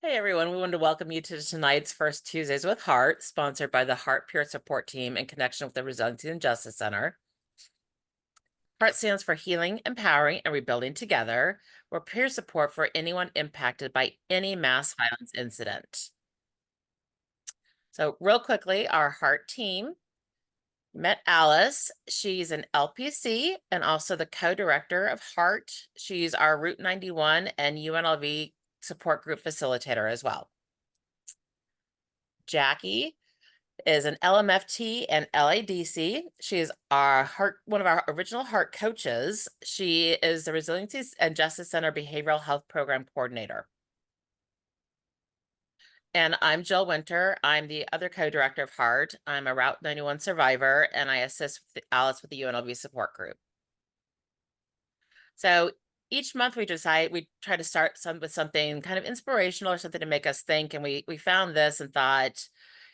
Hey everyone, we wanted to welcome you to tonight's First Tuesdays with Heart, sponsored by the Heart Peer Support Team in connection with the Resiliency and Justice Center. Heart stands for Healing, Empowering, and Rebuilding Together. We're peer support for anyone impacted by any mass violence incident. So, real quickly, our Heart team met Alice. She's an LPC and also the co-director of Heart. She's our Route 91 and UNLV support group facilitator as well. Jackie is an LMFT and LADC. She is one of our original Heart coaches. She is the Resiliency and Justice Center Behavioral Health Program Coordinator. And I'm Jill Winter. I'm the other co-director of Heart. I'm a Route 91 survivor, and I assist with Alice with the UNLV support group. So each month we try to start with something kind of inspirational or something to make us think. And we found this and thought,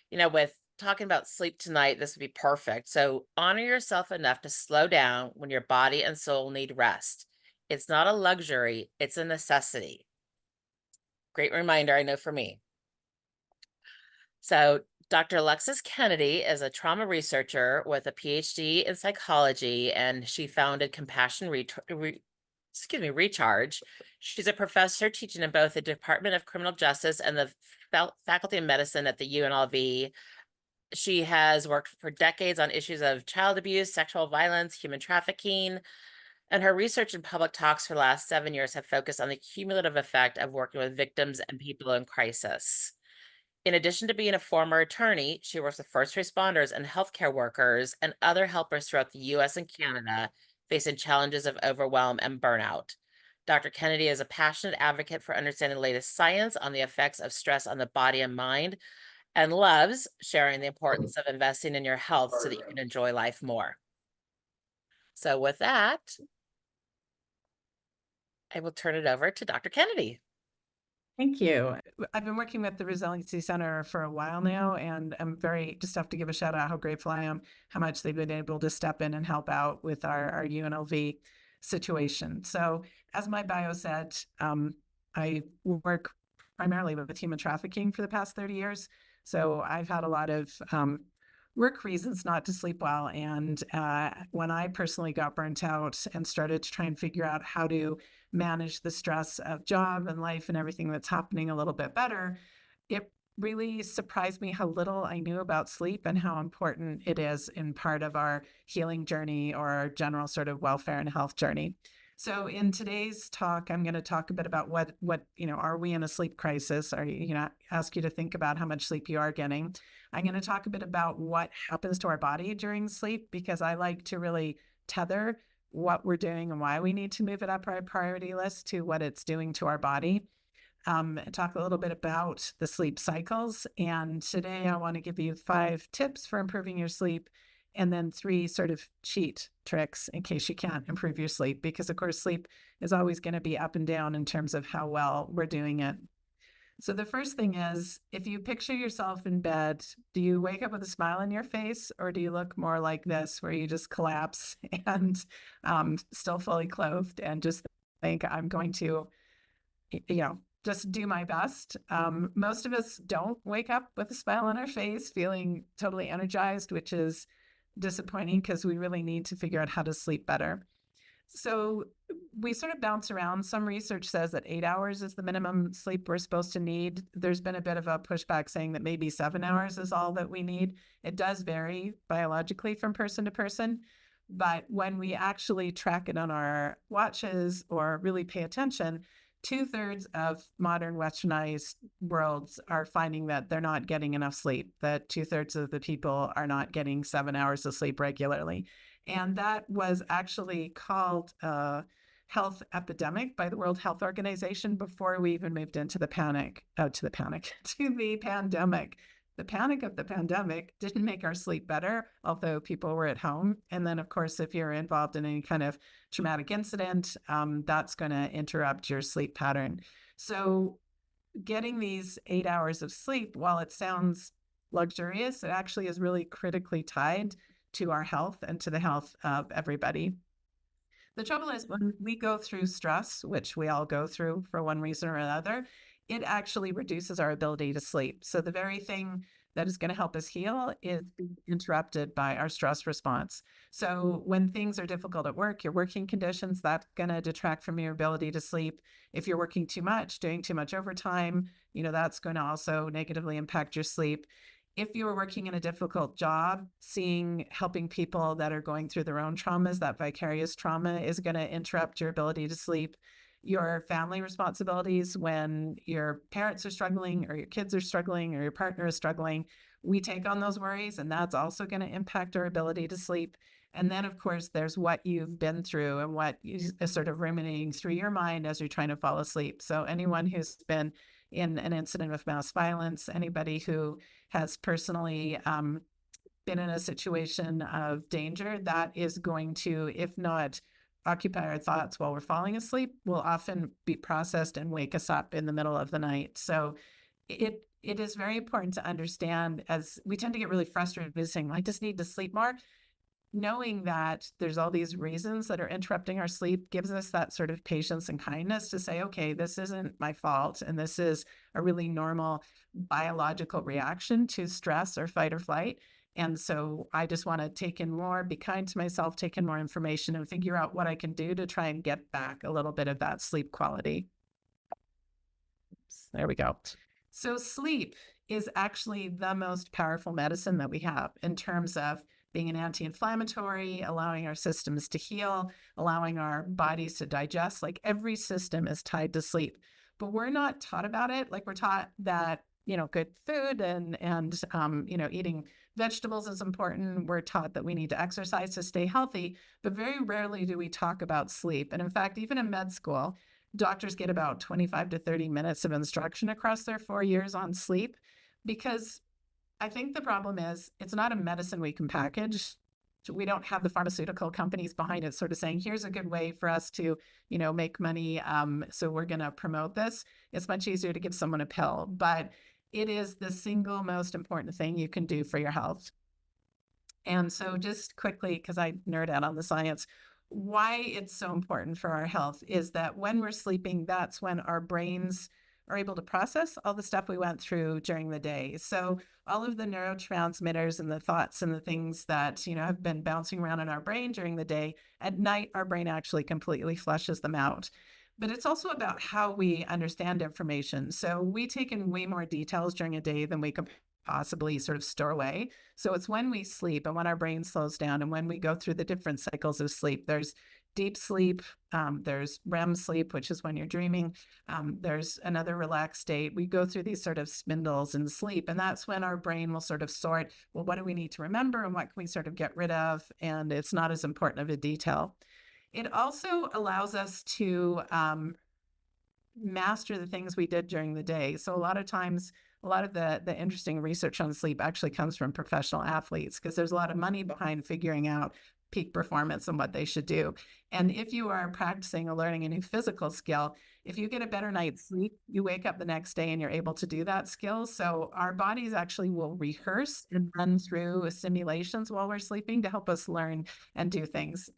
with talking about sleep tonight, this would be perfect. So honor yourself enough to slow down when your body and soul need rest. It's not a luxury, it's a necessity. Great reminder, I know, for me. So Dr. Alexis Kennedy is a trauma researcher with a PhD in psychology, and she founded Recharge. She's a professor teaching in both the Department of Criminal Justice and the Faculty of Medicine at the UNLV. She has worked for decades on issues of child abuse, sexual violence, human trafficking, and her research and public talks for the last 7 years have focused on the cumulative effect of working with victims and people in crisis. In addition to being a former attorney, she works with first responders and healthcare workers and other helpers throughout the US and Canada facing challenges of overwhelm and burnout. Dr. Kennedy is a passionate advocate for understanding the latest science on the effects of stress on the body and mind and loves sharing the importance of investing in your health so that you can enjoy life more. So with that, I will turn it over to Dr. Kennedy. Thank you. I've been working with the Resiliency Center for a while now, and I'm just have to give a shout out how grateful I am, how much they've been able to step in and help out with our UNLV situation. So as my bio said, I work primarily with human trafficking for the past 30 years. So I've had a lot of work reasons not to sleep well. And when I personally got burnt out and started to try and figure out how to manage the stress of job and life and everything that's happening a little bit better, it really surprised me how little I knew about sleep and how important it is in part of our healing journey or our general sort of welfare and health journey. So in today's talk, I'm going to talk a bit about what are we in a sleep crisis? Ask you to think about how much sleep you are getting. I'm going to talk a bit about what happens to our body during sleep, because I like to really tether what we're doing and why we need to move it up our priority list to what it's doing to our body. Talk a little bit about the sleep cycles. And today I want to give you 5 tips for improving your sleep, and then 3 sort of cheat tricks in case you can't improve your sleep, because of course sleep is always going to be up and down in terms of how well we're doing it. So the first thing is, if you picture yourself in bed, do you wake up with a smile on your face, or do you look more like this, where you just collapse and still fully clothed and just think, I'm going to, just do my best? Most of us don't wake up with a smile on our face, feeling totally energized, which is disappointing because we really need to figure out how to sleep better. So we sort of bounce around. Some research says that 8 hours is the minimum sleep we're supposed to need. There's been a bit of a pushback saying that maybe 7 hours is all that we need. It does vary biologically from person to person. But when we actually track it on our watches or really pay attention, 2/3 of modern westernized worlds are finding that they're not getting enough sleep, that 2/3 of the people are not getting 7 hours of sleep regularly. And that was actually called a health epidemic by the World Health Organization before we even moved into to the pandemic. The panic of the pandemic didn't make our sleep better, although people were at home. And then, of course, if you're involved in any kind of traumatic incident, that's going to interrupt your sleep pattern. So getting these 8 hours of sleep, while it sounds luxurious, it actually is really critically tied to our health and to the health of everybody. The trouble is, when we go through stress, which we all go through for one reason or another, it actually reduces our ability to sleep. So the very thing that is going to help us heal is being interrupted by our stress response. So when things are difficult at work, your working conditions, that's going to detract from your ability to sleep. If you're working too much, doing too much overtime, that's going to also negatively impact your sleep. If you are working in a difficult job, helping people that are going through their own traumas, that vicarious trauma is going to interrupt your ability to sleep. Your family responsibilities, when your parents are struggling or your kids are struggling or your partner is struggling, we take on those worries, and that's also going to impact our ability to sleep. And then, of course, there's what you've been through and what is sort of ruminating through your mind as you're trying to fall asleep. So anyone who's been in an incident of mass violence, anybody who has personally been in a situation of danger, that is going to, if not occupy our thoughts while we're falling asleep, will often be processed and wake us up in the middle of the night. So it is very important to understand, as we tend to get really frustrated with saying, I just need to sleep more. Knowing that there's all these reasons that are interrupting our sleep gives us that sort of patience and kindness to say, okay, this isn't my fault. And this is a really normal biological reaction to stress or fight or flight. And so I just want to take in more, be kind to myself, take in more information, and figure out what I can do to try and get back a little bit of that sleep quality. There we go. So sleep is actually the most powerful medicine that we have in terms of being an anti-inflammatory, allowing our systems to heal, allowing our bodies to digest. Like every system is tied to sleep, but we're not taught about it. Like we're taught that, good food and eating vegetables is important. We're taught that we need to exercise to stay healthy, but very rarely do we talk about sleep. And in fact, even in med school, doctors get about 25 to 30 minutes of instruction across their 4 years on sleep, because I think the problem is it's not a medicine we can package. We don't have the pharmaceutical companies behind it sort of saying, here's a good way for us to, make money. So we're going to promote this. It's much easier to give someone a pill, but it is the single most important thing you can do for your health. And so just quickly, because I nerd out on the science, why it's so important for our health is that when we're sleeping, that's when our brains are able to process all the stuff we went through during the day. So all of the neurotransmitters and the thoughts and the things that, have been bouncing around in our brain during the day, at night, our brain actually completely flushes them out. But it's also about how we understand information. So we take in way more details during a day than we could possibly sort of store away. So it's when we sleep and when our brain slows down and when we go through the different cycles of sleep. There's deep sleep, there's REM sleep, which is when you're dreaming. There's another relaxed state. We go through these sort of spindles in sleep, and that's when our brain will sort of sort, well, what do we need to remember and what can we sort of get rid of? And it's not as important of a detail. It also allows us to master the things we did during the day. So a lot of times, a lot of the interesting research on sleep actually comes from professional athletes, because there's a lot of money behind figuring out peak performance and what they should do. And if you are practicing or learning a new physical skill, if you get a better night's sleep, you wake up the next day and you're able to do that skill. So our bodies actually will rehearse and run through simulations while we're sleeping to help us learn and do things.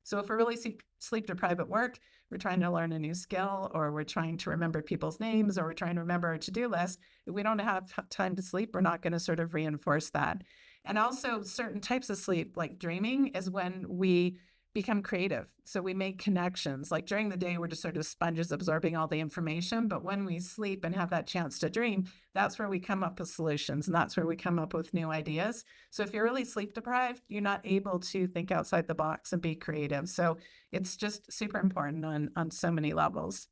So if we're really sleep deprived at work, we're trying to learn a new skill, or we're trying to remember people's names, or we're trying to remember our to-do list, if we don't have time to sleep, we're not going to sort of reinforce that. And also certain types of sleep, like dreaming, is when we become creative. So we make connections. Like during the day, we're just sort of sponges absorbing all the information. But when we sleep and have that chance to dream, that's where we come up with solutions. And that's where we come up with new ideas. So if you're really sleep deprived, you're not able to think outside the box and be creative. So it's just super important on so many levels.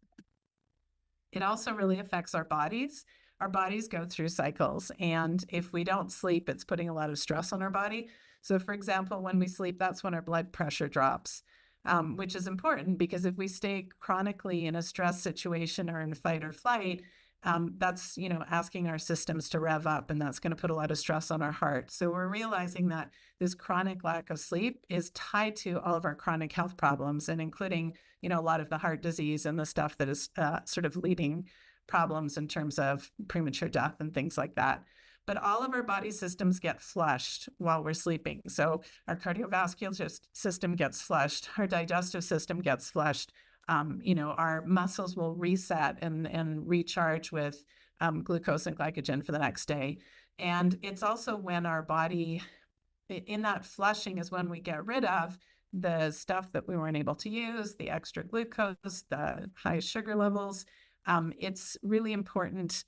It also really affects our bodies. Our bodies go through cycles. And if we don't sleep, it's putting a lot of stress on our body. So for example, when we sleep, that's when our blood pressure drops, which is important, because if we stay chronically in a stress situation or in fight or flight, that's, asking our systems to rev up, and that's going to put a lot of stress on our heart. So we're realizing that this chronic lack of sleep is tied to all of our chronic health problems, and including, a lot of the heart disease and the stuff that is sort of leading problems in terms of premature death and things like that. But all of our body systems get flushed while we're sleeping. So our cardiovascular system gets flushed, our digestive system gets flushed, Our muscles will reset and recharge with glucose and glycogen for the next day. And it's also when our body, in that flushing, is when we get rid of the stuff that we weren't able to use, the extra glucose, the high sugar levels. It's really important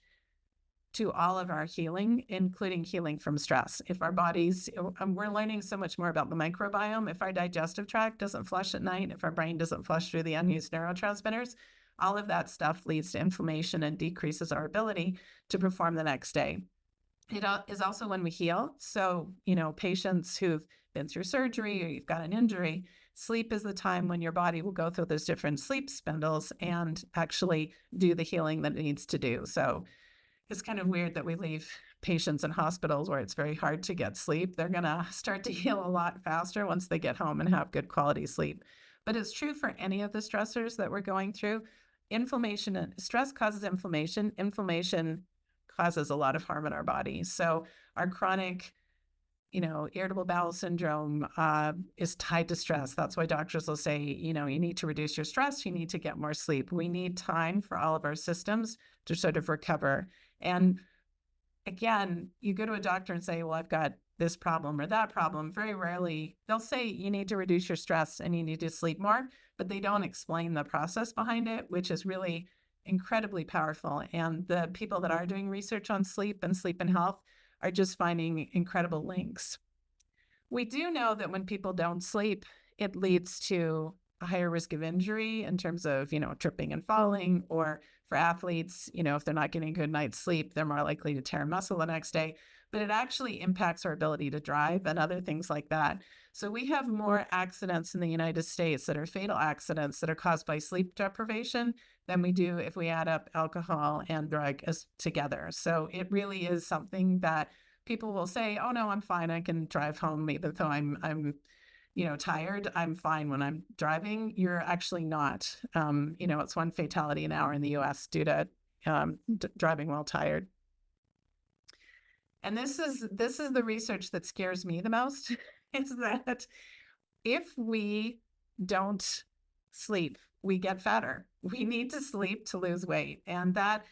to all of our healing, including healing from stress. If our bodies, we're learning so much more about the microbiome. If our digestive tract doesn't flush at night, if our brain doesn't flush through the unused neurotransmitters, all of that stuff leads to inflammation and decreases our ability to perform the next day. It is also when we heal. So, patients who've been through surgery or you've got an injury, sleep is the time when your body will go through those different sleep spindles and actually do the healing that it needs to do. So it's kind of weird that we leave patients in hospitals where it's very hard to get sleep. They're going to start to heal a lot faster once they get home and have good quality sleep. But it's true for any of the stressors that we're going through. Inflammation and stress causes inflammation. Inflammation causes a lot of harm in our body. So our chronic, irritable bowel syndrome is tied to stress. That's why doctors will say, you need to reduce your stress. You need to get more sleep. We need time for all of our systems to sort of recover. And again, you go to a doctor and say, well, I've got this problem or that problem. Very rarely they'll say you need to reduce your stress and you need to sleep more, but they don't explain the process behind it, which is really incredibly powerful. And the people that are doing research on sleep and health are just finding incredible links. We do know that when people don't sleep, it leads to a higher risk of injury in terms of, tripping and falling, or for athletes, if they're not getting a good night's sleep, they're more likely to tear muscle the next day. But it actually impacts our ability to drive and other things like that. So we have more accidents in the United States that are fatal accidents that are caused by sleep deprivation than we do if we add up alcohol and drug together. So it really is something that people will say, oh no, I'm fine. I can drive home even though I'm tired. I'm fine when I'm driving. You're actually not. It's one fatality an hour in the US due to driving while tired. And this is the research that scares me the most, is that if we don't sleep, we get fatter. We need to sleep to lose weight. And that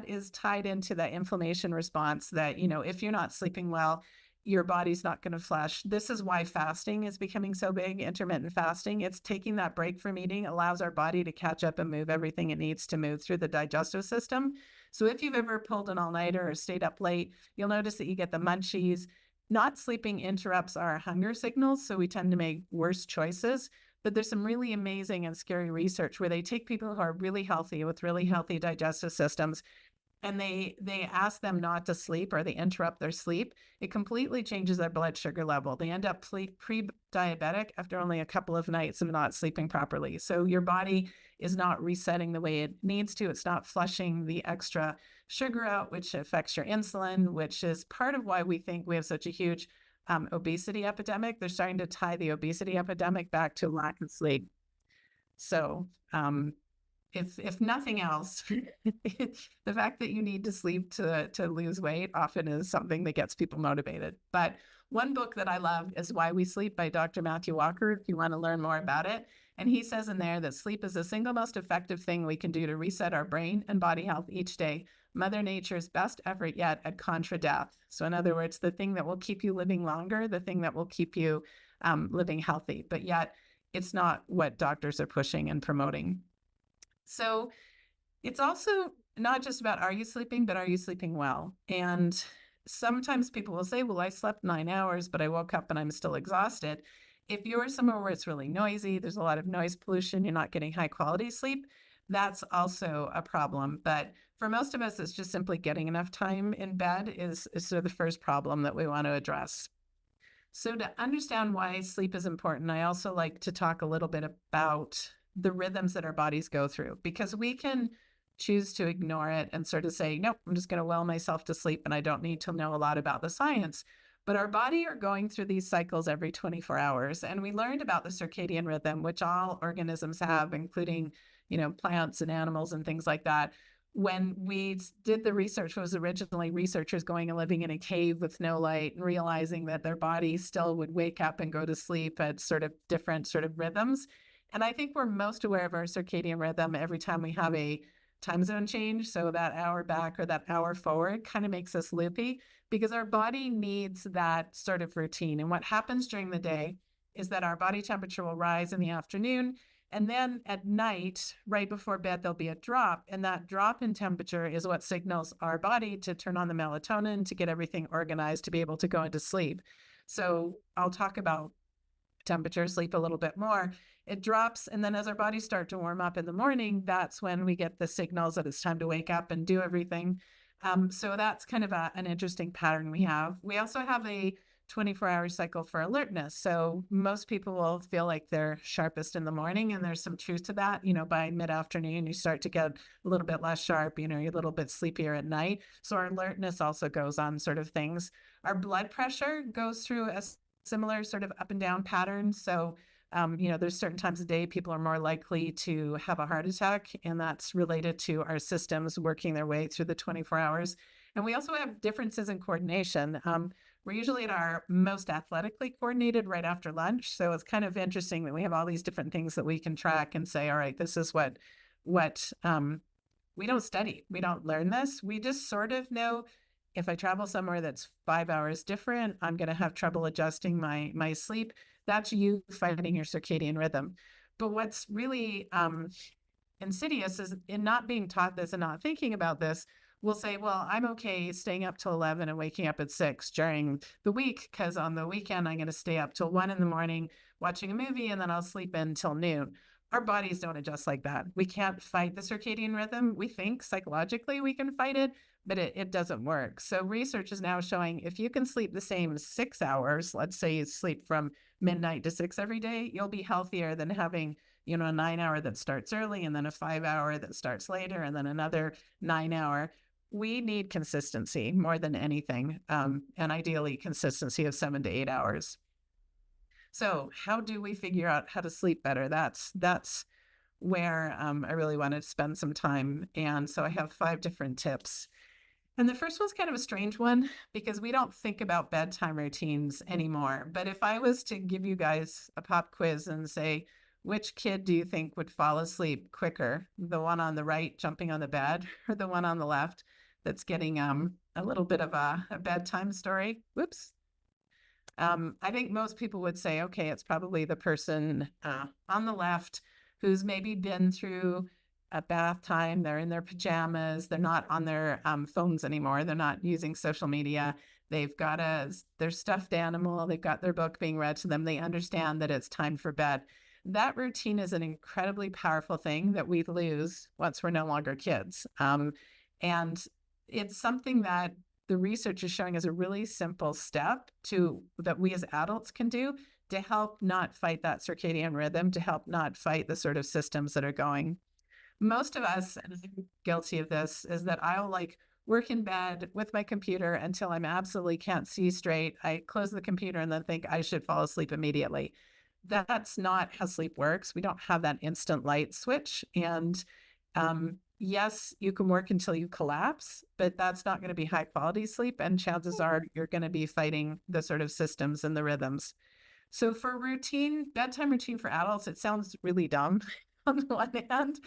is tied into the inflammation response that, if you're not sleeping well, your body's not going to flush. This is why fasting is becoming so big, intermittent fasting. It's taking that break from eating, allows our body to catch up and move everything it needs to move through the digestive system. So if you've ever pulled an all-nighter or stayed up late, you'll notice that you get the munchies. Not sleeping interrupts our hunger signals, so we tend to make worse choices. But there's some really amazing and scary research where they take people who are really healthy with really healthy digestive systems, and they ask them not to sleep, or they interrupt their sleep. It completely changes their blood sugar level. They end up pre-diabetic after only a couple of nights of not sleeping properly. So your body is not resetting the way it needs to. It's not flushing the extra sugar out, which affects your insulin, which is part of why we think we have such a huge obesity epidemic. They're starting to tie the obesity epidemic back to lack of sleep. So if nothing else, the fact that you need to sleep to lose weight often is something that gets people motivated. But one book that I love is Why We Sleep by Dr. Matthew Walker, if you want to learn more about it. And he says in there that sleep is the single most effective thing we can do to reset our brain and body health each day. Mother Nature's best effort yet at contra death. So in other words, the thing that will keep you living longer, the thing that will keep you living healthy, but yet it's not what doctors are pushing and promoting. So it's also not just about, are you sleeping, but are you sleeping well? And sometimes people will say, well, I slept 9 hours, but I woke up and I'm still exhausted. If you're somewhere where it's really noisy, there's a lot of noise pollution, you're not getting high quality sleep, that's also a problem. But for most of us, it's just simply getting enough time in bed is sort of the first problem that we want to address. So to understand why sleep is important, I also like to talk a little bit about the rhythms that our bodies go through, because we can choose to ignore it and sort of say, nope, I'm just going to will myself to sleep and I don't need to know a lot about the science. But our body are going through these cycles every 24 hours. And we learned about the circadian rhythm, which all organisms have, including, plants and animals and things like that. When we did the research, it was originally researchers going and living in a cave with no light and realizing that their body still would wake up and go to sleep at sort of different sort of rhythms. And I think we're most aware of our circadian rhythm every time we have a time zone change. So that hour back or that hour forward kind of makes us loopy because our body needs that sort of routine. And what happens during the day is that our body temperature will rise in the afternoon. And then at night, right before bed, there'll be a drop. And that drop in temperature is what signals our body to turn on the melatonin to get everything organized to be able to go into sleep. So I'll talk about temperature, sleep a little bit more. It drops. And then as our bodies start to warm up in the morning, that's when we get the signals that it's time to wake up and do everything. So that's kind of an interesting pattern we have. We also have a 24-hour cycle for alertness. So most people will feel like they're sharpest in the morning, and there's some truth to that. By mid-afternoon, you start to get a little bit less sharp, you're a little bit sleepier at night. So our alertness also goes on sort of things. Our blood pressure goes through a similar sort of up and down pattern. So, there's certain times of day people are more likely to have a heart attack, and that's related to our systems working their way through the 24 hours. And we also have differences in coordination. We're usually at our most athletically coordinated right after lunch. So it's kind of interesting that we have all these different things that we can track and say, all right, this is what we don't study. We don't learn this. We just sort of know if I travel somewhere that's 5 hours different, I'm going to have trouble adjusting my sleep. That's you fighting your circadian rhythm. But what's really insidious is in not being taught this and not thinking about this, we'll say, well, I'm okay staying up till 11 and waking up at 6 during the week because on the weekend, I'm going to stay up till 1 in the morning watching a movie, and then I'll sleep in till noon. Our bodies don't adjust like that. We can't fight the circadian rhythm. We think psychologically we can fight it, but it doesn't work. So research is now showing if you can sleep the same 6 hours, let's say you sleep from midnight to 6 every day, you'll be healthier than having a 9-hour that starts early and then a 5-hour that starts later and then another 9-hour. We need consistency more than anything, and ideally consistency of 7 to 8 hours. So how do we figure out how to sleep better? That's where I really wanted to spend some time. And so I have 5 different tips. And the first one's kind of a strange one because we don't think about bedtime routines anymore. But if I was to give you guys a pop quiz and say, which kid do you think would fall asleep quicker? The one on the right jumping on the bed or the one on the left that's getting a little bit of a bedtime story? Whoops. I think most people would say, okay, it's probably the person on the left who's maybe been through a bath time. They're in their pajamas. They're not on their phones anymore. They're not using social media. They've got their stuffed animal. They've got their book being read to them. They understand that it's time for bed. That routine is an incredibly powerful thing that we lose once we're no longer kids. And it's something that the research is showing is a really simple step that we as adults can do to help not fight that circadian rhythm, to help not fight the sort of systems that are going. Most of us, and I'm guilty of this, is that I'll work in bed with my computer until I'm absolutely can't see straight. I close the computer and then think I should fall asleep immediately. That's not how sleep works. We don't have that instant light switch. And yes, you can work until you collapse, but that's not going to be high quality sleep. And chances are you're going to be fighting the sort of systems and the rhythms. So for bedtime routine for adults, it sounds really dumb on the one hand,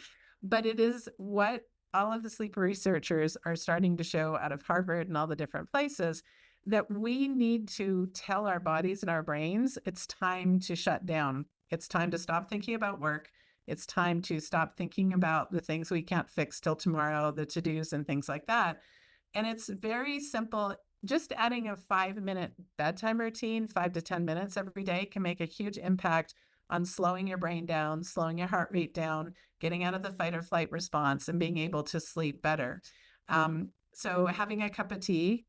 but it is what all of the sleep researchers are starting to show out of Harvard and all the different places, that we need to tell our bodies and our brains it's time to shut down. It's time to stop thinking about work. It's time to stop thinking about the things we can't fix till tomorrow, the to-dos and things like that. And it's very simple. Just adding a 5-minute bedtime routine, 5 to 10 minutes every day, can make a huge impact on slowing your brain down, slowing your heart rate down, getting out of the fight or flight response, and being able to sleep better. So having a cup of tea,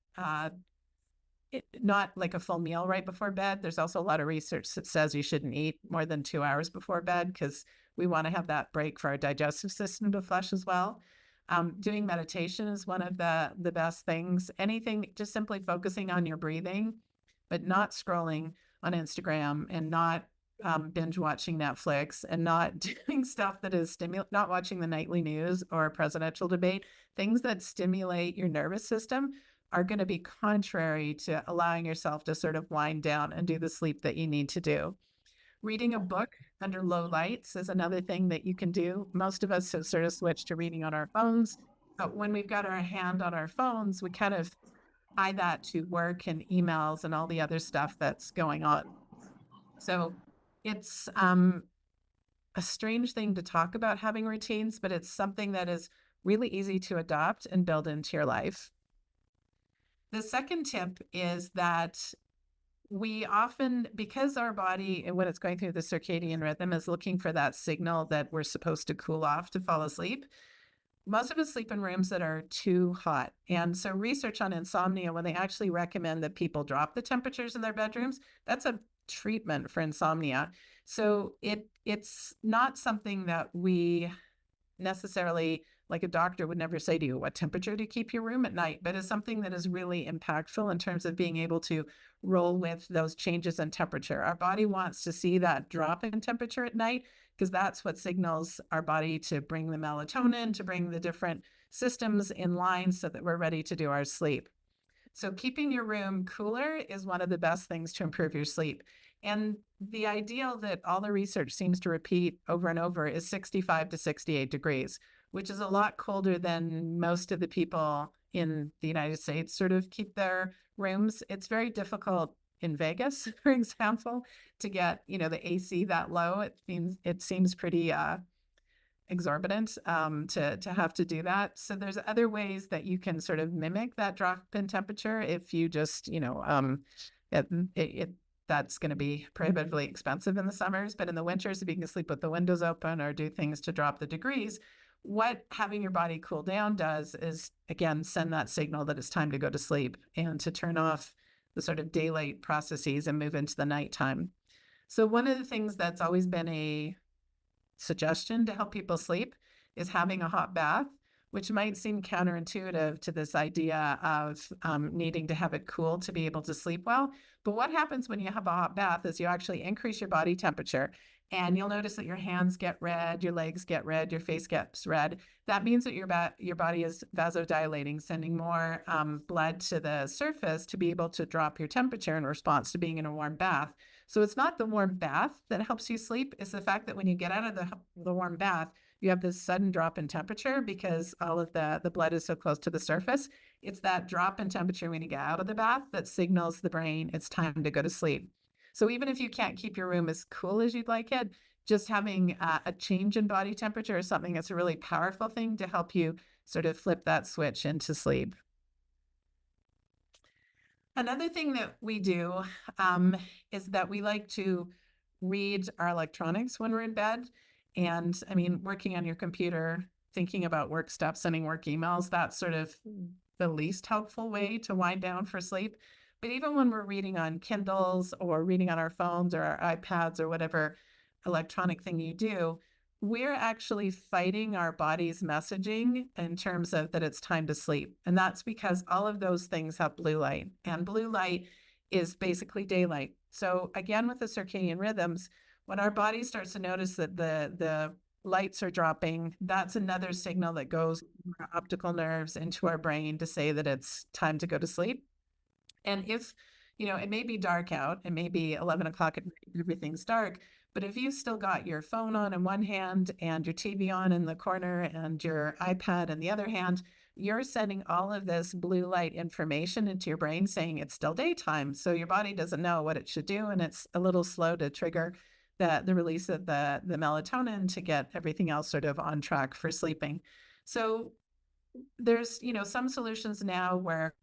not like a full meal right before bed. There's also a lot of research that says you shouldn't eat more than 2 hours before bed because we want to have that break for our digestive system to flush as well. Doing meditation is one of the best things. Anything, just simply focusing on your breathing, but not scrolling on Instagram and not binge watching Netflix and not doing stuff that is not watching the nightly news or a presidential debate. Things that stimulate your nervous system are going to be contrary to allowing yourself to sort of wind down and do the sleep that you need to do. Reading a book under low lights is another thing that you can do. Most of us have sort of switched to reading on our phones, but when we've got our hand on our phones, we kind of tie that to work and emails and all the other stuff that's going on. So it's a strange thing to talk about having routines, but it's something that is really easy to adopt and build into your life. The second tip is that we often, because our body, and when it's going through the circadian rhythm, is looking for that signal that we're supposed to cool off to fall asleep. Most of us sleep in rooms that are too hot. And so, research on insomnia, when they actually recommend that people drop the temperatures in their bedrooms, that's a treatment for insomnia. So, it's not something that we necessarily, like a doctor would never say to you what temperature to keep your room at night, but is something that is really impactful in terms of being able to roll with those changes in temperature. Our body wants to see that drop in temperature at night because that's what signals our body to bring the melatonin, to bring the different systems in line so that we're ready to do our sleep. So keeping your room cooler is one of the best things to improve your sleep. And the ideal that all the research seems to repeat over and over is 65 to 68 degrees, which is a lot colder than most of the people in the United States sort of keep their rooms. It's very difficult in Vegas, for example, to get, the AC that low. It seems pretty exorbitant to have to do that. So there's other ways that you can sort of mimic that drop in temperature if you just, that's going to be prohibitively expensive in the summers, but in the winters, if you can sleep with the windows open or do things to drop the degrees, what having your body cool down does is, again, send that signal that it's time to go to sleep and to turn off the sort of daylight processes and move into the nighttime. So one of the things that's always been a suggestion to help people sleep is having a hot bath, which might seem counterintuitive to this idea of needing to have it cool to be able to sleep well. But what happens when you have a hot bath is you actually increase your body temperature. And you'll notice that your hands get red, your legs get red, your face gets red. That means that your body is vasodilating, sending more blood to the surface to be able to drop your temperature in response to being in a warm bath. So it's not the warm bath that helps you sleep. It's the fact that when you get out of the warm bath, you have this sudden drop in temperature because all of the blood is so close to the surface. It's that drop in temperature when you get out of the bath that signals the brain it's time to go to sleep. So even if you can't keep your room as cool as you'd like it, just having a change in body temperature is something that's a really powerful thing to help you sort of flip that switch into sleep. Another thing that we do is that we like to read our electronics when we're in bed. And I mean, working on your computer, thinking about work stuff, sending work emails, that's sort of the least helpful way to wind down for sleep. But even when we're reading on Kindles or reading on our phones or our iPads or whatever electronic thing you do, we're actually fighting our body's messaging in terms of that it's time to sleep. And that's because all of those things have blue light, and blue light is basically daylight. So again, with the circadian rhythms, when our body starts to notice that the lights are dropping, that's another signal that goes from our optical nerves into our brain to say that it's time to go to sleep. And if, it may be dark out, it may be 11 o'clock at night, everything's dark, but if you've still got your phone on in one hand and your TV on in the corner and your iPad in the other hand, you're sending all of this blue light information into your brain saying it's still daytime. So your body doesn't know what it should do, and it's a little slow to trigger the release of the melatonin to get everything else sort of on track for sleeping. So there's, some solutions now where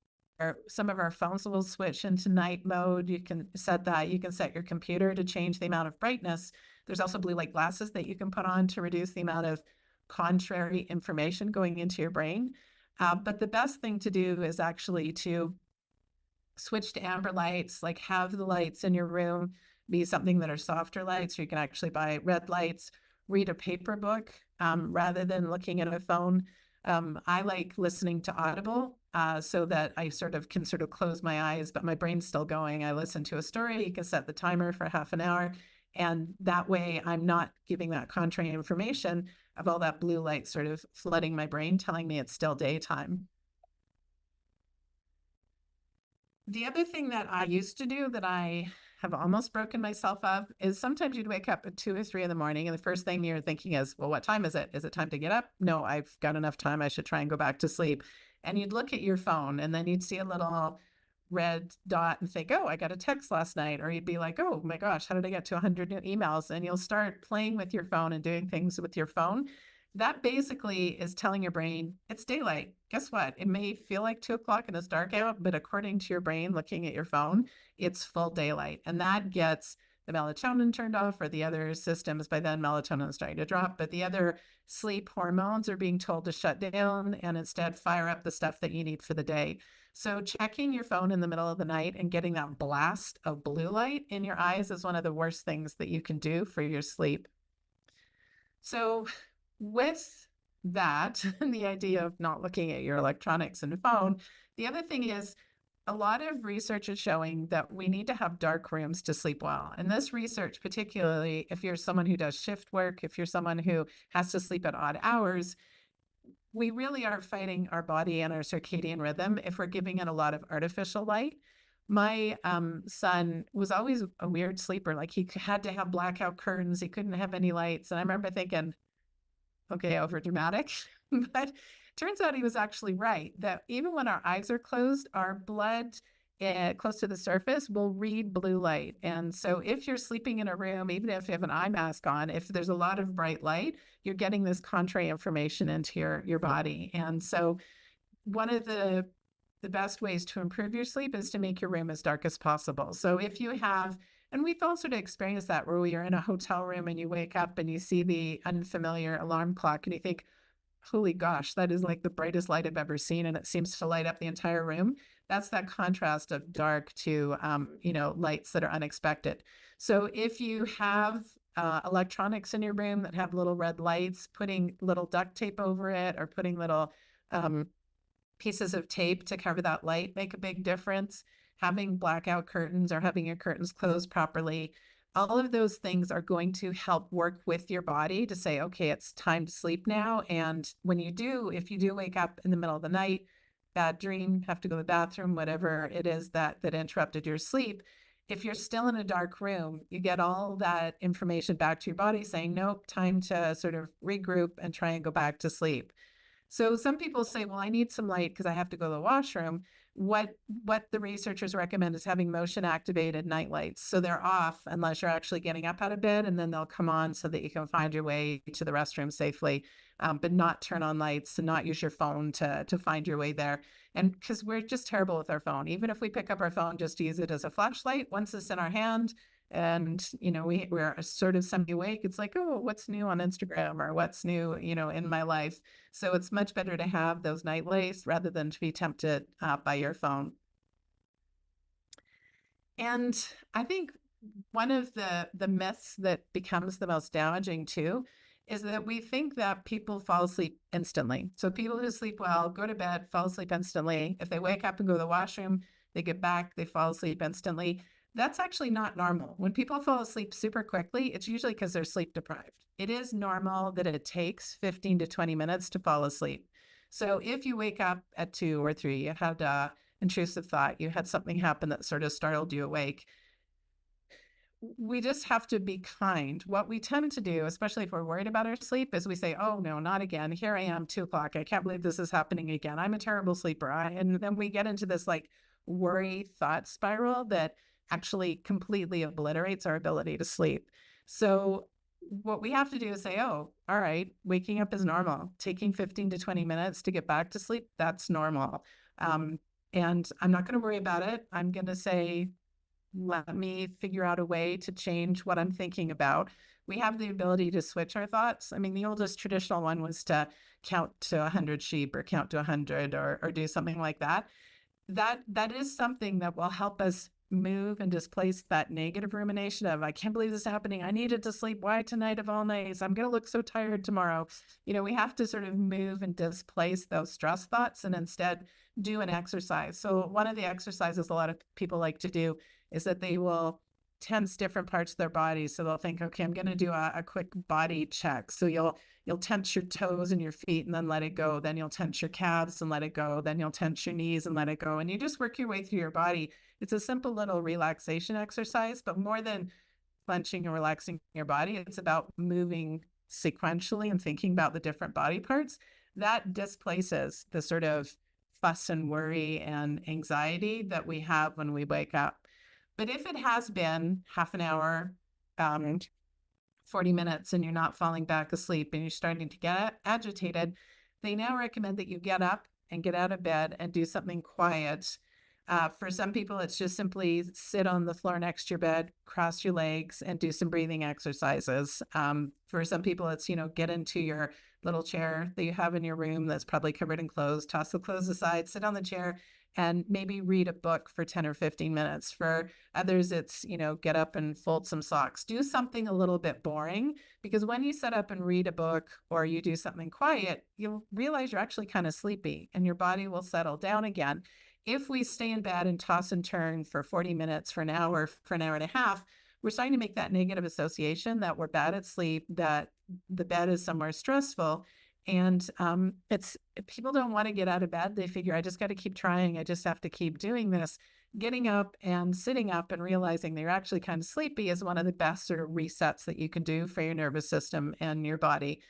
some of our phones will switch into night mode. You can set that. You can set your computer to change the amount of brightness. There's also blue light glasses that you can put on to reduce the amount of contrary information going into your brain. But the best thing to do is actually to switch to amber lights, like have the lights in your room be something that are softer lights, or you can actually buy red lights, read a paper book rather than looking at a phone. I like listening to Audible so that I sort of can close my eyes, but my brain's still going. I listen to a story. You can set the timer for half an hour. And that way I'm not giving that contrary information of all that blue light sort of flooding my brain, telling me it's still daytime. The other thing that I used to do that I have almost broken myself of is sometimes you'd wake up at 2 or 3 in the morning and the first thing you're thinking is, well, what time is it? Is it time to get up? No, I've got enough time. I should try and go back to sleep. And you'd look at your phone and then you'd see a little red dot and think, oh, I got a text last night. Or you'd be like, oh my gosh, how did I get to 100 new emails? And you'll start playing with your phone and doing things with your phone. That basically is telling your brain it's daylight. Guess what? It may feel like 2 o'clock and it's dark out, but according to your brain looking at your phone, it's full daylight. And that gets the melatonin turned off, or the other systems. By then, melatonin is starting to drop, but the other sleep hormones are being told to shut down and instead fire up the stuff that you need for the day. So checking your phone in the middle of the night and getting that blast of blue light in your eyes is one of the worst things that you can do for your sleep. So with that, and the idea of not looking at your electronics and phone, the other thing is a lot of research is showing that we need to have dark rooms to sleep well. And this research, particularly if you're someone who does shift work, if you're someone who has to sleep at odd hours, we really are fighting our body and our circadian rhythm if we're giving it a lot of artificial light. My son was always a weird sleeper. Like he had to have blackout curtains. He couldn't have any lights. And I remember thinking, okay, over dramatic. But turns out he was actually right, that even when our eyes are closed, our blood close to the surface will read blue light. And so if you're sleeping in a room, even if you have an eye mask on, if there's a lot of bright light, you're getting this contrary information into your body. And so one of the best ways to improve your sleep is to make your room as dark as possible. So if you have, and we've all sort of experienced that where you're in a hotel room and you wake up and you see the unfamiliar alarm clock and you think, holy gosh, that is like the brightest light I've ever seen. And it seems to light up the entire room. That's that contrast of dark to, lights that are unexpected. So if you have electronics in your room that have little red lights, putting little duct tape over it or putting little pieces of tape to cover that light make a big difference. Having blackout curtains or having your curtains closed properly, all of those things are going to help work with your body to say, okay, it's time to sleep now. And when you do, if you do wake up in the middle of the night, bad dream, have to go to the bathroom, whatever it is that interrupted your sleep, if you're still in a dark room, you get all that information back to your body saying, nope, time to sort of regroup and try and go back to sleep. So some people say, well, I need some light because I have to go to the washroom. What the researchers recommend is having motion activated night lights. So they're off unless you're actually getting up out of bed, and then they'll come on so that you can find your way to the restroom safely, but not turn on lights and not use your phone to find your way there. And because we're just terrible with our phone, even if we pick up our phone just to use it as a flashlight, once it's in our hand, and we're sort of semi-awake, it's like, oh, what's new on Instagram or what's new in my life. So it's much better to have those night lights rather than to be tempted by your phone. And I think one of the myths that becomes the most damaging too is that we think that people fall asleep instantly. So people who sleep well go to bed, fall asleep instantly. If they wake up and go to the washroom, they get back, they fall asleep instantly. That's actually not normal. When people fall asleep super quickly, it's usually because they're sleep deprived. It is normal that it takes 15 to 20 minutes to fall asleep. So if you wake up at 2 or 3, you had an intrusive thought, you had something happen that sort of startled you awake, we just have to be kind. What we tend to do, especially if we're worried about our sleep, is we say, oh no, not again. Here I am, 2 o'clock. I can't believe this is happening again. I'm a terrible sleeper. And then we get into this like worry thought spiral that actually completely obliterates our ability to sleep. So what we have to do is say, oh, all right, waking up is normal. Taking 15 to 20 minutes to get back to sleep, that's normal. And I'm not going to worry about it. I'm going to say, let me figure out a way to change what I'm thinking about. We have the ability to switch our thoughts. I mean, the oldest traditional one was to count to 100 sheep or count to 100 or do something like that. That is something that will help us move and displace that negative rumination of, I can't believe this is happening. I needed to sleep. Why tonight of all nights? I'm going to look so tired tomorrow. We have to sort of move and displace those stress thoughts and instead do an exercise. So one of the exercises a lot of people like to do is that they will tense different parts of their body. So they'll think, okay, I'm going to do a quick body check. So you'll tense your toes and your feet and then let it go. Then you'll tense your calves and let it go. Then you'll tense your knees and let it go. And you just work your way through your body. It's a simple little relaxation exercise, but more than clenching and relaxing your body, it's about moving sequentially and thinking about the different body parts. That displaces the sort of fuss and worry and anxiety that we have when we wake up. But if it has been half an hour, 40 minutes, and you're not falling back asleep and you're starting to get agitated, they now recommend that you get up and get out of bed and do something quiet. For some people, it's just simply sit on the floor next to your bed, cross your legs, and do some breathing exercises. For some people, it's, get into your little chair that you have in your room that's probably covered in clothes, toss the clothes aside, sit on the chair, and maybe read a book for 10 or 15 minutes. For others, it's, get up and fold some socks. Do something a little bit boring, because when you sit up and read a book or you do something quiet, you'll realize you're actually kind of sleepy and your body will settle down again. If we stay in bed and toss and turn for 40 minutes, for an hour and a half, we're starting to make that negative association that we're bad at sleep, that the bed is somewhere stressful. And it's people don't want to get out of bed. They figure, I just got to keep trying. I just have to keep doing this. Getting up and sitting up and realizing they're actually kind of sleepy is one of the best sort of resets that you can do for your nervous system and your body.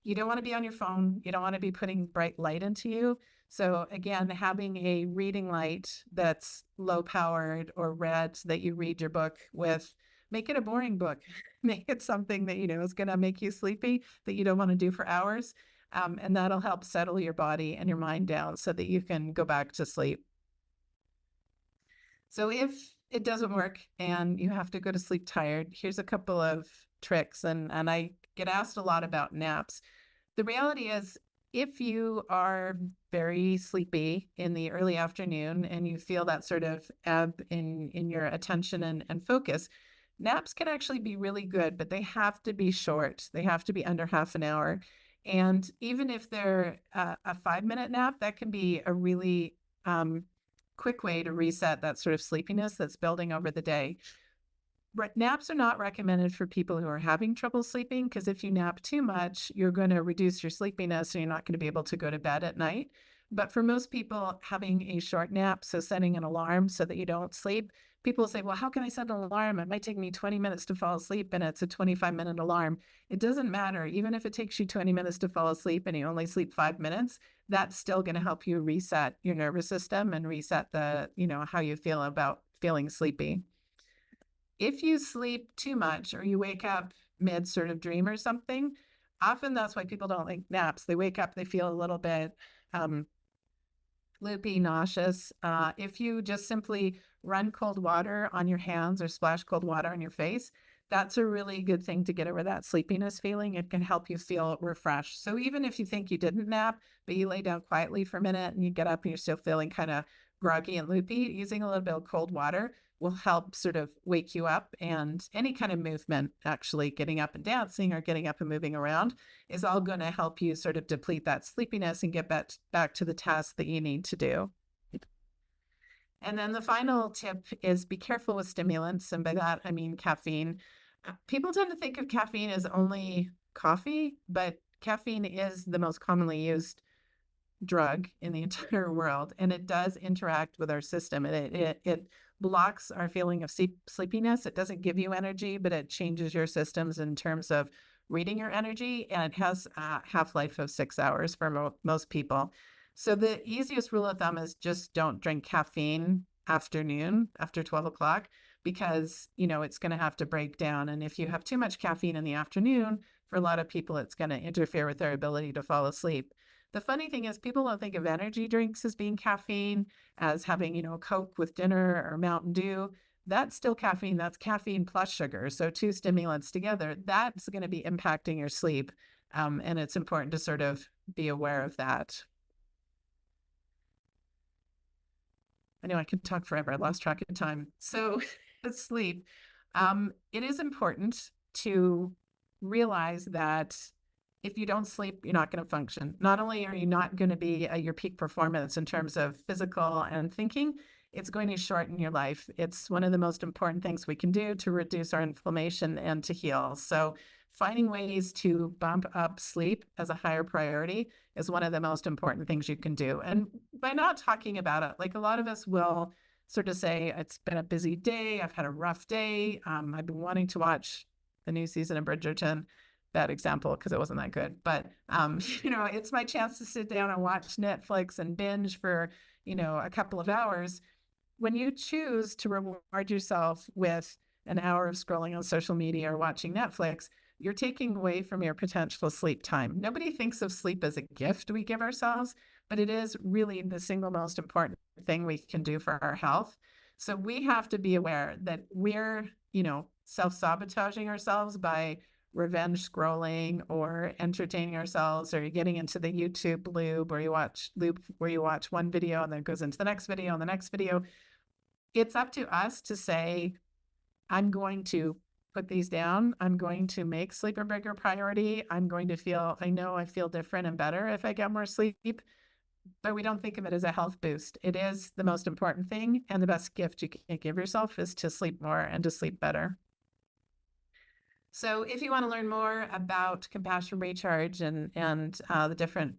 You don't want to be on your phone. You don't want to be putting bright light into you. So again, having a reading light that's low powered or red that you read your book with, make it a boring book. Make it something that, is going to make you sleepy, that you don't want to do for hours. And that'll help settle your body and your mind down so that you can go back to sleep. So if it doesn't work and you have to go to sleep tired, here's a couple of tricks. And I get asked a lot about naps. The reality is, if you are very sleepy in the early afternoon and you feel that sort of ebb in your attention and focus, naps can actually be really good, but they have to be short. They have to be under half an hour. And even if they're a 5-minute nap, that can be a really quick way to reset that sort of sleepiness that's building over the day. Naps are not recommended for people who are having trouble sleeping, because if you nap too much, you're going to reduce your sleepiness and you're not going to be able to go to bed at night. But for most people, having a short nap, so setting an alarm so that you don't sleep, people say, well, how can I set an alarm? It might take me 20 minutes to fall asleep and it's a 25-minute alarm. It doesn't matter. Even if it takes you 20 minutes to fall asleep and you only sleep 5 minutes, that's still going to help you reset your nervous system and reset the, how you feel about feeling sleepy. If you sleep too much or you wake up mid sort of dream or something, often that's why people don't like naps. They wake up, they feel a little bit loopy, nauseous. If you just simply run cold water on your hands or splash cold water on your face, that's a really good thing to get over that sleepiness feeling. It can help you feel refreshed. So even if you think you didn't nap, but you lay down quietly for a minute and you get up and you're still feeling kind of groggy and loopy, using a little bit of cold water will help sort of wake you up. And any kind of movement, actually getting up and dancing or getting up and moving around, is all going to help you sort of deplete that sleepiness and get back to the task that you need to do. And then the final tip is be careful with stimulants. And by that, I mean caffeine. People tend to think of caffeine as only coffee, but caffeine is the most commonly used drug in the entire world, and it does interact with our system. It blocks our feeling of sleepiness. It doesn't give you energy, but it changes your systems in terms of reading your energy, and it has a half-life of 6 hours for most people. So the easiest rule of thumb is just don't drink caffeine after 12 o'clock, because it's going to have to break down. And if you have too much caffeine in the afternoon, for a lot of people, it's going to interfere with their ability to fall asleep. The funny thing is, people don't think of energy drinks as being caffeine, as having, Coke with dinner or Mountain Dew. That's still caffeine. That's caffeine plus sugar. So 2 stimulants together, that's going to be impacting your sleep. And it's important to sort of be aware of that. I know I could talk forever. I lost track of time. So sleep. It is important to realize that if you don't sleep, you're not going to function. Not only are you not going to be at your peak performance in terms of physical and thinking, it's going to shorten your life. It's one of the most important things we can do to reduce our inflammation and to heal. So finding ways to bump up sleep as a higher priority is one of the most important things you can do. And by not talking about it, like a lot of us will sort of say, it's been a busy day, I've had a rough day, I've been wanting to watch the new season of Bridgerton. Bad example because it wasn't that good, but it's my chance to sit down and watch Netflix and binge for a couple of hours. When you choose to reward yourself with an hour of scrolling on social media or watching Netflix, you're taking away from your potential sleep time. Nobody thinks of sleep as a gift we give ourselves, but it is really the single most important thing we can do for our health. So we have to be aware that we're, self-sabotaging ourselves by revenge scrolling or entertaining ourselves, or getting into the YouTube loop where you watch one video and then it goes into the next video and the next video. It's up to us to say, I'm going to put these down. I'm going to make sleep a bigger priority. I feel different and better if I get more sleep, but we don't think of it as a health boost. It is the most important thing. And the best gift you can give yourself is to sleep more and to sleep better. So if you want to learn more about Compassion Recharge and the different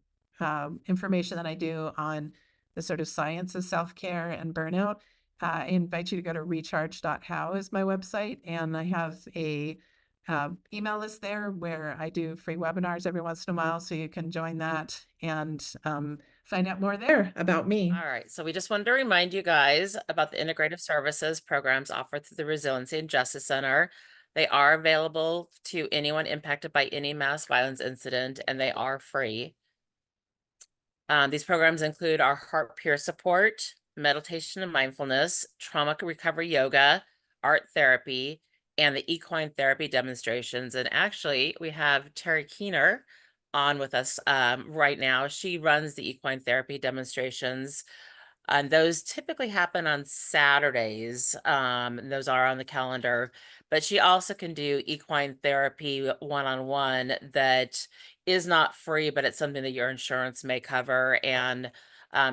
information that I do on the sort of science of self-care and burnout, I invite you to go to recharge.how is my website. And I have a email list there where I do free webinars every once in a while. So you can join that and find out more there about me. All right. So we just wanted to remind you guys about the integrative services programs offered through the Resiliency and Justice Center. They are available to anyone impacted by any mass violence incident, and they are free. These programs include our heart peer support, meditation and mindfulness, trauma recovery yoga, art therapy, and the equine therapy demonstrations. And actually, we have Terry Keener on with us right now. She runs the equine therapy demonstrations, and those typically happen on Saturdays. And those are on the calendar, but she also can do equine therapy one-on-one that is not free, but it's something that your insurance may cover. And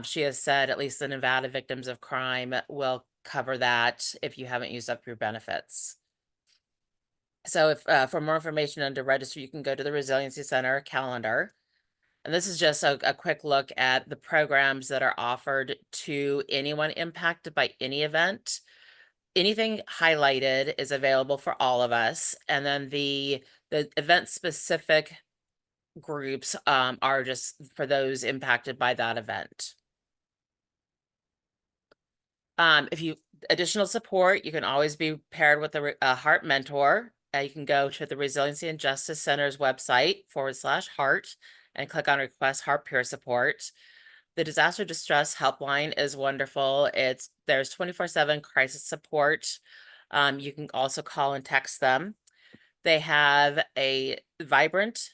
she has said at least the Nevada Victims of Crime will cover that if you haven't used up your benefits. So if for more information and to register, you can go to the Resiliency Center calendar. And this is just a quick look at the programs that are offered to anyone impacted by any event. Anything highlighted is available for all of us. And then the event specific groups are just for those impacted by that event. If you additional support, you can always be paired with a heart mentor. You can go to the Resiliency and Justice Center's website /heart and click on request heart peer support. The disaster distress helpline is wonderful. There's 24/7 crisis support. You can also call and text them. They have a Vibrant,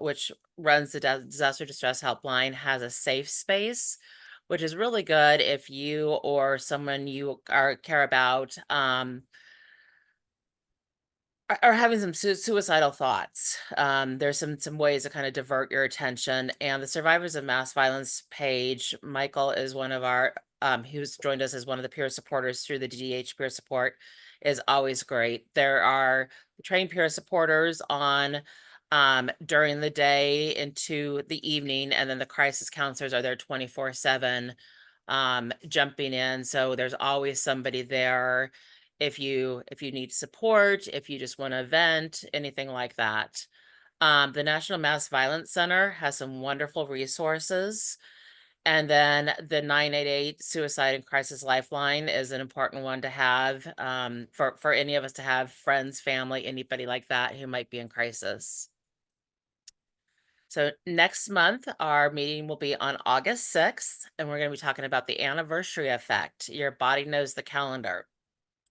which runs the disaster distress helpline, has a safe space, which is really good if you or someone you care about are having some suicidal thoughts. There's some ways to kind of divert your attention. And the Survivors of Mass Violence page, Michael is one of our who's joined us as one of the peer supporters through the DH peer support, is always great. There are trained peer supporters on during the day into the evening, and then the crisis counselors are there 24/7 jumping in. So there's always somebody there if you need support, if you just want to vent, anything like that. The National Mass Violence Center has some wonderful resources. And then the 988 Suicide and Crisis Lifeline is an important one to have for any of us to have, friends, family, anybody like that who might be in crisis. So next month, our meeting will be on August 6th, and we're going to be talking about the anniversary effect. Your body knows the calendar,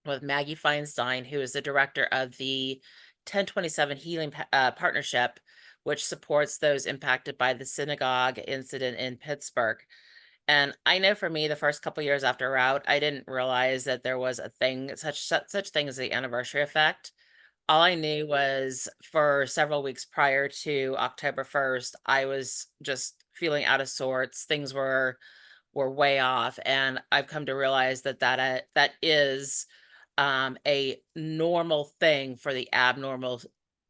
with Maggie Feinstein, who is the director of the 1027 Healing Partnership, which supports those impacted by the synagogue incident in Pittsburgh. And I know for me, the first couple years after route, I didn't realize that there was a thing, such thing as the anniversary effect. All I knew was for several weeks prior to October 1st, I was just feeling out of sorts. Things were were way off. And I've come to realize that that is a normal thing for the abnormal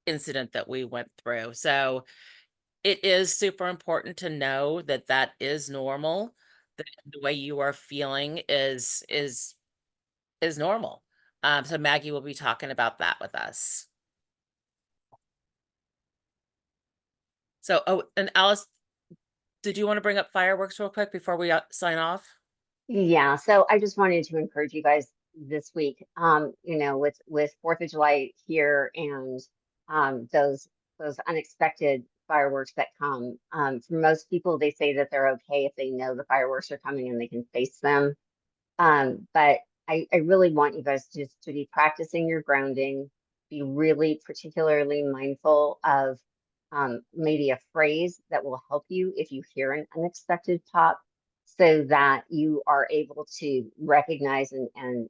incident that we went through. So it is super important to know that that is normal. That the way you are feeling is normal. So Maggie will be talking about that with us. So, oh, and Alice, did you want to bring up fireworks real quick before we sign off? Yeah, so I just wanted to encourage you guys this week, with 4th of July here and those unexpected fireworks that come. For most people, they say that they're okay if they know the fireworks are coming and they can face them. But I really want you guys just to be practicing your grounding, be really particularly mindful of maybe a phrase that will help you if you hear an unexpected pop, so that you are able to recognize and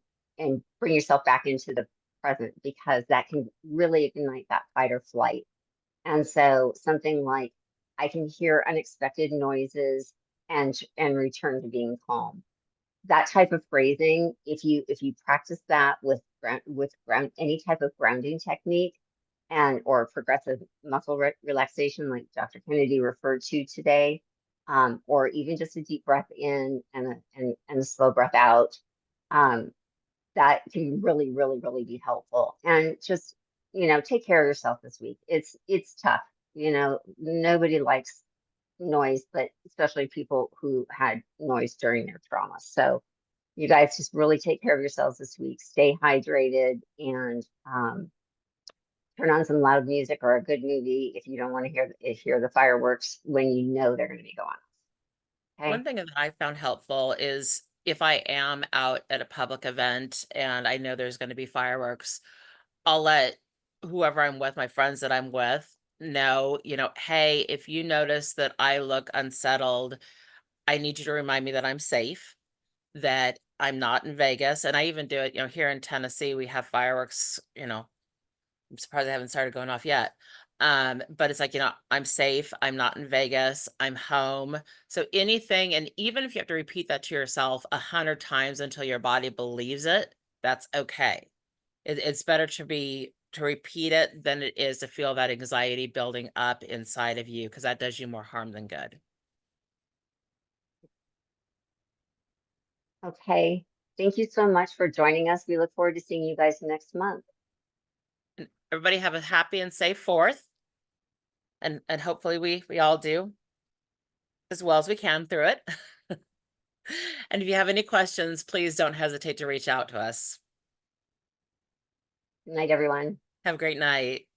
bring yourself back into the present, because that can really ignite that fight or flight. And so something like, I can hear unexpected noises and return to being calm. That type of phrasing, if you practice that with ground any type of grounding technique, and or progressive muscle relaxation like Dr. Kennedy referred to today, or even just a deep breath in and a slow breath out, um, that can really, really, really be helpful. And just, take care of yourself this week. It's tough. Nobody likes noise, but especially people who had noise during their trauma. So you guys just really take care of yourselves this week. Stay hydrated, and turn on some loud music or a good movie if you don't want to hear the fireworks when you know they're going to be going off. Okay. One thing that I found helpful is if I am out at a public event and I know there's going to be fireworks, I'll let whoever I'm with, my friends that I'm with, know, hey, if you notice that I look unsettled, I need you to remind me that I'm safe, that I'm not in Vegas. And I even do it, here in Tennessee, we have fireworks, I'm surprised they haven't started going off yet. But it's like, I'm safe, I'm not in Vegas, I'm home. So anything, and even if you have to repeat that to yourself 100 times until your body believes it, that's okay. It's better to repeat it than it is to feel that anxiety building up inside of you, because that does you more harm than good. Okay. Thank you so much for joining us. We look forward to seeing you guys next month. Everybody have a happy and safe 4th. And hopefully we all do as well as we can through it. And if you have any questions, please don't hesitate to reach out to us. Good night, everyone. Have a great night.